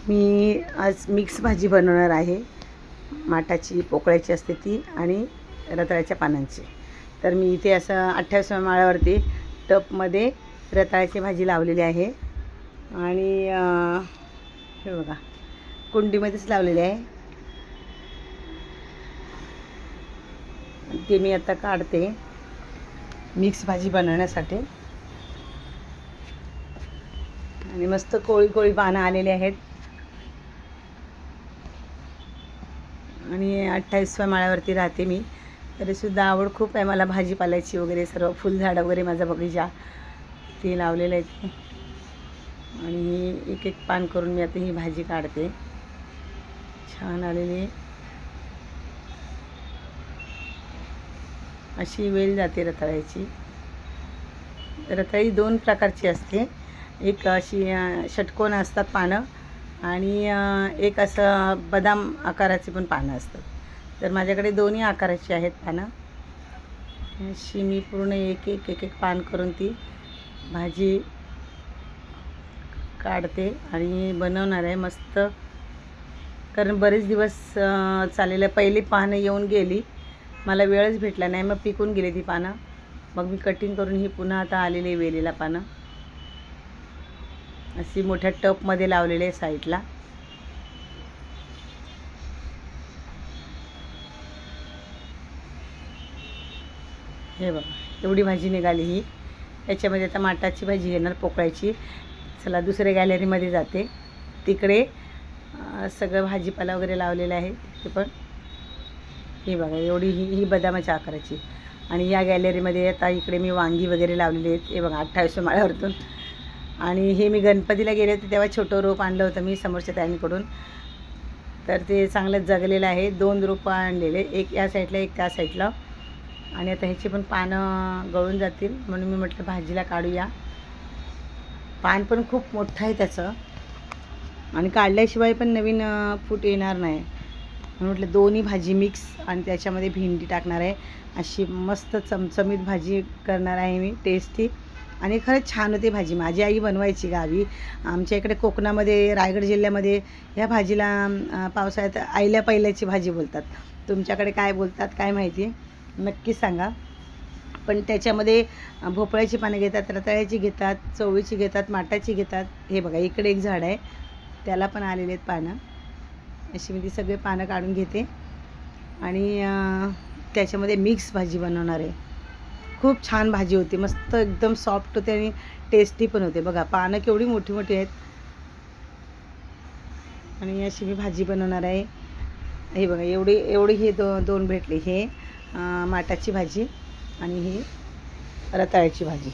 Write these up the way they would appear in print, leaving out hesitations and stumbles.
मी आज मिक्स भाजी बनवणार आहे. माठाची पोकळ्याची असते ती आणि रताळ्याच्या पानांची. तर मी इथे असं 28व्या माळ्यावरती टपमध्ये रताळ्याची भाजी लावलेली आहे आणि हे बघा कुंडीमध्येच लावलेली आहे. ते मी आता काढते मिक्स भाजी बनवण्यासाठी. आणि मस्त कोळी कोळी पानं आलेली आहेत आणि 28व्या माळ्यावरती राहते मी. तरीसुद्धा आवड खूप आहे मला भाजीपाल्याची वगैरे, सर्व फुलझाडं वगैरे माझा बगीचा ते लावलेलं आहे. आणि एक एक पान करून मी आता ही भाजी काढते. छान आलेली आहे. अशी वेल जाते रताळ्याची. रताळी दोन प्रकारची असते. एक अशी षटकोन असतात पानं आणि एक असं बदाम आकाराची पण पानं असतात. तर माझ्याकडे दोन्ही आकाराची आहेत पानं. अशी मी पूर्ण एक एक पान करून ती भाजी काढते आणि बनवणार आहे मस्त. कारण बरेच दिवस चाललेलं, पहिली पानं येऊन गेली, मला वेळच भेटला नाही, मग पिकून गेली ती पानं. मग मी कटिंग करून ही पुन्हा आता आलेली वेलीला पानं अशी मोठ्या टपमध्ये लावलेले साईडला. हे बघा एवढी भाजी निघाली ही. याच्यामध्ये आता माठाची भाजी घेणार, पोकळ्याची. चला दुसऱ्या गॅलरीमध्ये जाते. तिकडे सगळं भाजीपाला वगैरे लावलेलं आहे. ते पण हे बघा एवढी ही बदामाच्या आकाराची. आणि या गॅलरीमध्ये आता इकडे मी वांगी वगैरे लावलेली आहेत. हे बघा 28व्या माळ्यावरतून. आणि हे मी गणपतीला गेले होते तेव्हा छोटं रोप आणलं होतं मी समोरच्या ताईंकडून. तर ते चांगलं जगलेलं आहे. 2 रोपं आणलेले, एक या साईडला एक त्या साईडला. आणि आता ह्याची पण पानं गळून जातील म्हणून मी म्हटलं भाजीला काढूया. पान पण खूप मोठं आहे त्याचं आणि काढल्याशिवाय पण नवीन फूट येणार नाही म्हणून म्हटलं दोन्ही भाजी मिक्स. आणि त्याच्यामध्ये भेंडी टाकणार आहे. अशी मस्त चमचमीत भाजी करणार आहे मी, टेस्टी. आणि खरंच छान होते भाजी. माझी आई बनवायची गावी. आमच्या इकडे कोकणामध्ये, रायगड जिल्ह्यामध्ये ह्या भाजीला पावसाळ्यात आयल्या पहिल्याची भाजी बोलतात. तुमच्याकडे काय बोलतात काय माहिती, नक्की सांगा. पण त्याच्यामध्ये भोपळ्याची पानं घेतात, रताळ्याची घेतात, चवळीची घेतात, माठाची घेतात. हे बघा इकडे एक झाड आहे, त्याला पण आलेले आहेत पानं. अशी मी ती सगळे पानं काढून घेते आणि त्याच्यामध्ये मिक्स भाजी बनवणार आहे. खूप छान भाजी होती, मस्त एकदम सॉफ्ट होते आणि टेस्टी पण होते. बघा पानं केवढी मोठी मोठी आहेत. आणि अशी मी भाजी बनवणार आहे. हे बघा एवढी ही दोन भेटली. हे माठाची भाजी आणि ही रताळ्याची भाजी.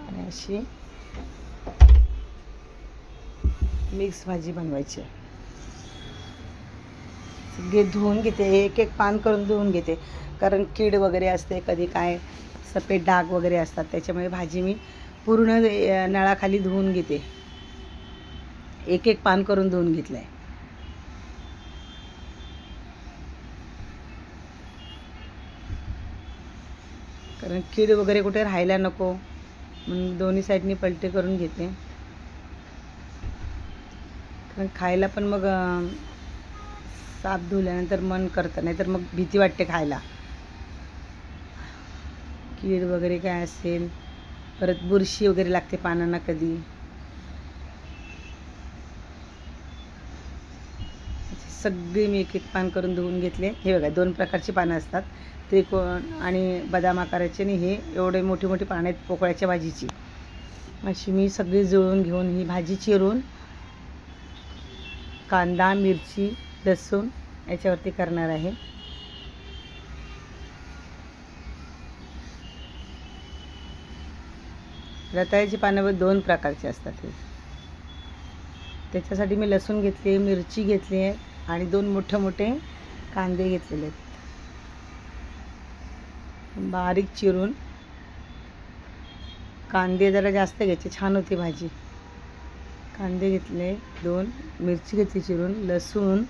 आणि अशी मिक्स भाजी बनवायची. सगळे धुवून घेते, एक एक पान करून धुवून घेते. कारण कीड वगैरे असते, कधी काय सफेद डाग वगैरे असतात. त्याच्यामुळे भाजी मी पूर्ण नळाखाली धुवून घेते. एक एक पान करून धुवून घेतलं आहे. कारण कीड वगैरे कुठे राहायला नको म्हणून दोन्ही साईडनी पलटी करून घेते. कारण खायला पण मग साफ धुल्यानंतर मन करतं, नाही तर मग भीती वाटते खायला. कीड वगैरे काय असेल, परत बुरशी वगैरे लागते पानांना कधी. सगळी मी एक एक पान करून धुवून घेतले. हे बघा 2 प्रकारची पानं असतात, त्रिकोण आणि बदाम आकाराचे. आणि हे एवढे मोठी मोठी पानं आहेत पोकळ्याच्या भाजीची. अशी मी सगळी जुळवून घेऊन ही भाजी चिरून कांदा, मिरची, लसूण याच्यावरती करणार आहे. रताळ्याची पानं 2 प्रकारची असतात. त्याच्यासाठी मी लसूण घेतले, मिरची घेतली आहे आणि 2 मोठे मोठे कांदे घेतलेले आहेत बारीक चिरून. कांदे जरा जास्त घ्यायचे, छान होती भाजी. कांदे घेतले 2, मिरची घेतली चिरून, लसूण,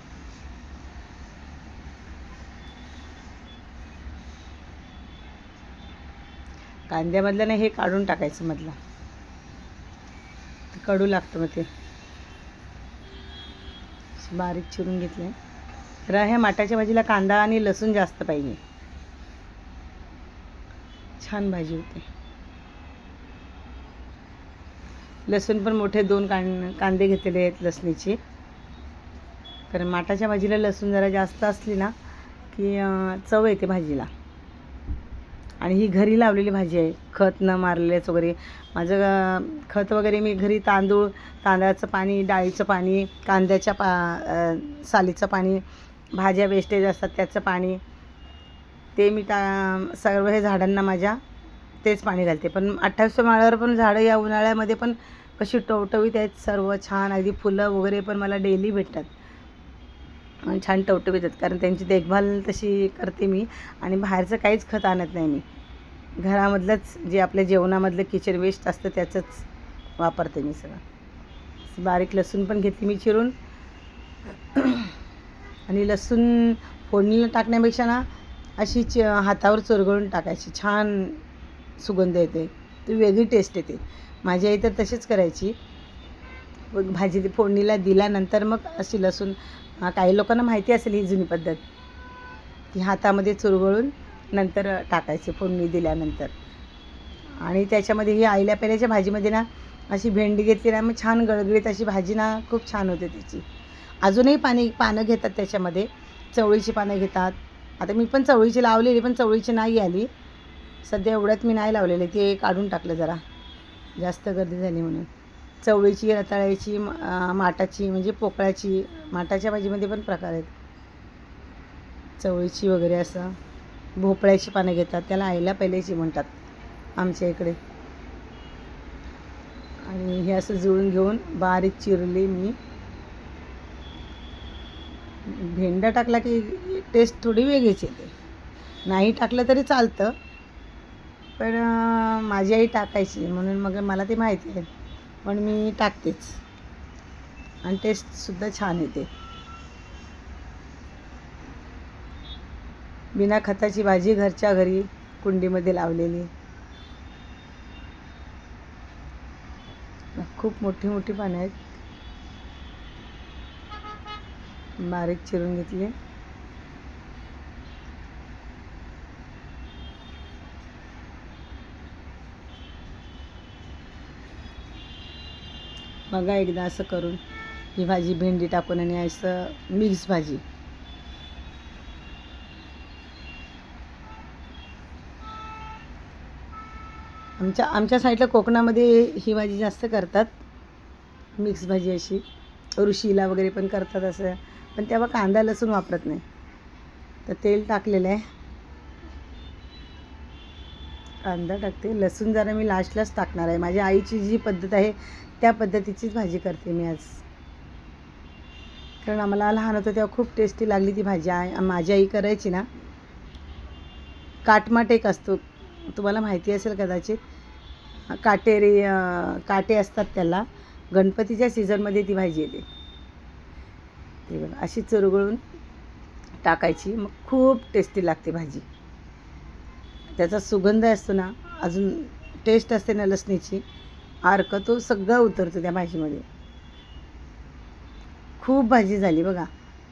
कांद्यामधलं नाही हे काढून टाकायचं मधला, कडू लागतं मग ते. बारीक चिरून घेतले. तर ह्या माटाच्या भाजीला कांदा आणि लसूण जास्त पाहिजे, छान भाजी होते. लसूण पण मोठे 2 कांदे घेतलेले आहेत लसणीचे, कारण माटाच्या भाजीला लसूण जरा जास्त असली ना की चव येते भाजीला. आणि ही घरी लावलेली भाजी आहे, खत न मारलेलेच वगैरे. माझं खत वगैरे मी घरी तांदळाचं पाणी, डाळीचं पाणी, कांद्याच्या सालीचं पाणी, भाज्या वेस्टेज असतात त्याचं पाणी, ते मी सर्व हे झाडांना माझ्या तेच पाणी घालते. पण 28 माळ्यावर पण झाडं या उन्हाळ्यामध्ये पण कशी टवटवीत आहेत, सर्व छान. अगदी फुलं वगैरे पण मला डेली भेटतात आणि छान टवटवीत आहेत, कारण त्यांची देखभाल तशी करते मी. आणि बाहेरचं काहीच खत आणत नाही मी, घरामधलंच जे आपल्या जेवणामधलं किचन वेस्ट असतं त्याचंच वापरते मी सगळं. बारीक लसूण पण घेतली मी चिरून. आणि लसूण फोडणीला टाकण्यापेक्षा ना अशी हातावर चुरगळून टाकायची, छान सुगंध येते, ती वेगळी टेस्ट येते. माझी आई तर तशीच करायची. भाजी फोडणीला दिल्यानंतर मग अशी लसूण, काही लोकांना माहिती असेल ही जुनी पद्धत, ती हातामध्ये चुरगळून नंतर टाकायची फोडणी दिल्यानंतर. आणि त्याच्यामध्ये ही आईल्या पेल्याच्या भाजीमध्ये ना अशी भेंडी घेतली ना, मग छान गळगळीत अशी भाजी ना खूप छान होते त्याची. अजूनही पानं घेतात त्याच्यामध्ये, चवळीची पानं घेतात. आता मी पण चवळीची लावलेली, पण चवळीची नाही आली सध्या, एवढ्यात मी नाही लावलेले, ते काढून टाकलं जरा, जास्त गर्दी झाली म्हणून. चवळीची, रताळ्याची, माटाची म्हणजे पोकळ्याची, माटाच्या भाजीमध्ये पण प्रकार आहेत, चवळीची वगैरे. असं भोपळ्याची पानं घेतात, त्याला आईला पेल्याची म्हणतात आमच्या इकडे. आणि हे असं जुळून घेऊन बारीक चिरली मी. भेंडा टाकला की टेस्ट थोडी वेगळीच येते, नाही टाकलं तरी चालतं, पण माझी आई टाकायची म्हणून मग मला ते माहिती आहे, पण मी टाकतेच आणि टेस्टसुद्धा छान येते. बिना खताची भाजी, घरच्या घरी कुंडीमध्ये लावलेली, खूप मोठी मोठी पानं आहेत. बारीक चिरून घेतली. बघा एकदा असं करून ही भाजी, भेंडी टाकून आणि असं मिक्स भाजी. आमच्या साईडला कोकणामध्ये ही भाजी जास्त करतात, मिक्स भाजी अशी. ऋषीला वगैरे पण करतात असं, पण तेव्हा कांदा लसूण वापरत नाही. तर तेल टाकलेलं आहे, कांदा टाकते, लसूण जरा मी लास्टलाच टाकणार आहे. माझ्या आईची जी पद्धत आहे त्या पद्धतीचीच भाजी करते मी आज, कारण आम्हाला लहान होतं तेव्हा खूप टेस्टी लागली ती भाजी. माझी आई करायची ना. काटमाट एक असतो, तुम्हाला माहिती असेल कदाचित, काटे असतात त्याला. गणपतीच्या सीझनमध्ये ती भाजी येते. ते बघा अशी चुरगळून टाकायची, मग खूप टेस्टी लागते भाजी. त्याचा सुगंध असतो ना, अजून टेस्ट असते ना लसणीची, अर्क तो सगळं उतरतो त्या भाजीमध्ये. खूप भाजी झाली बघा,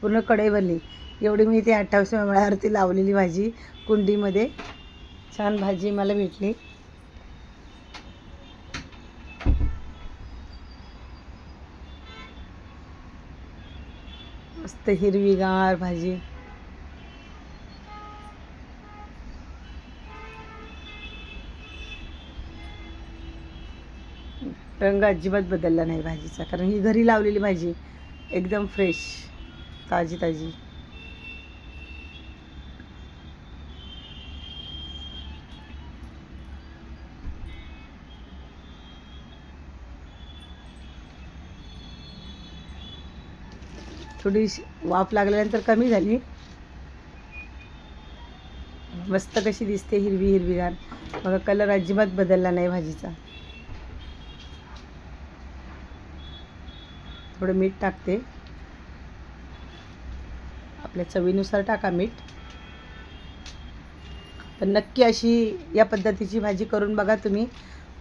पूर्ण कढई भरली. एवढी मी ती 28 माळ्यावरती लावलेली भाजी कुंडीमध्ये, छान भाजी मला भेटली. मस्त हिरवीगार भाजी. रंग अजिबात बदलला नाही भाजीचा, कारण ही घरी लावलेली भाजी एकदम फ्रेश, ताजी ताजी. थोडी वाफ लागल्यानंतर कमी झाली. मस्त कशी दिसते, हिरवी हिरवीगार. बघा कलर अजिबात बदलला नाही भाजीचा. थोडं मीठ टाकते, आपल्या चवीनुसार टाका मीठ. पण नक्की अशी या पद्धतीची भाजी करून बघा तुम्ही,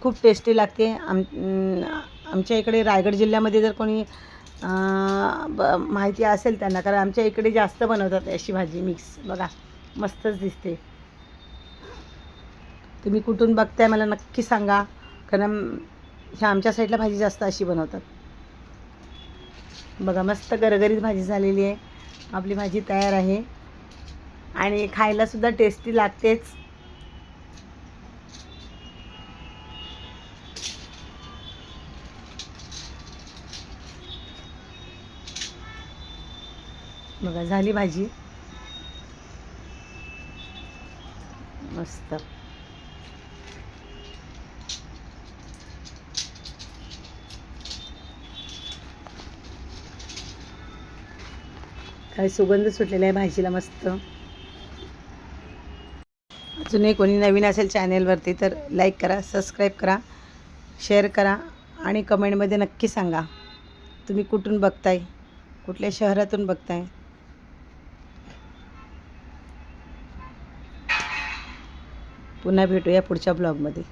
खूप टेस्टी लागते. आमच्या इकडे रायगड जिल्ह्यामध्ये जर कोणी माहिती असेल त्यांना, कारण आमच्या इकडे जास्त बनवतात अशी भाजी मिक्स. बघा मस्तच दिसते. तुम्ही कुठून बघताय मला नक्की सांगा, कारण ह्या आमच्या साईडला भाजी जास्त अशी बनवतात. बघा मस्त गरगरीत भाजी झालेली आहे. आपली भाजी तयार आहे आणि खायलासुद्धा टेस्टी लागतेच. बघा झाली भाजी मस्त. काय सुगंध सुटलेला आहे भाजीला मस्त. अजूनही कोणी नवीन असेल चॅनेलवरती तर लाईक करा, सबस्क्राईब करा, शेअर करा आणि कमेंटमध्ये नक्की सांगा तुम्ही कुठून बघताय, कुठल्या शहरातून बघताय. पुन्हा भेटूया पुढच्या ब्लॉगमध्ये.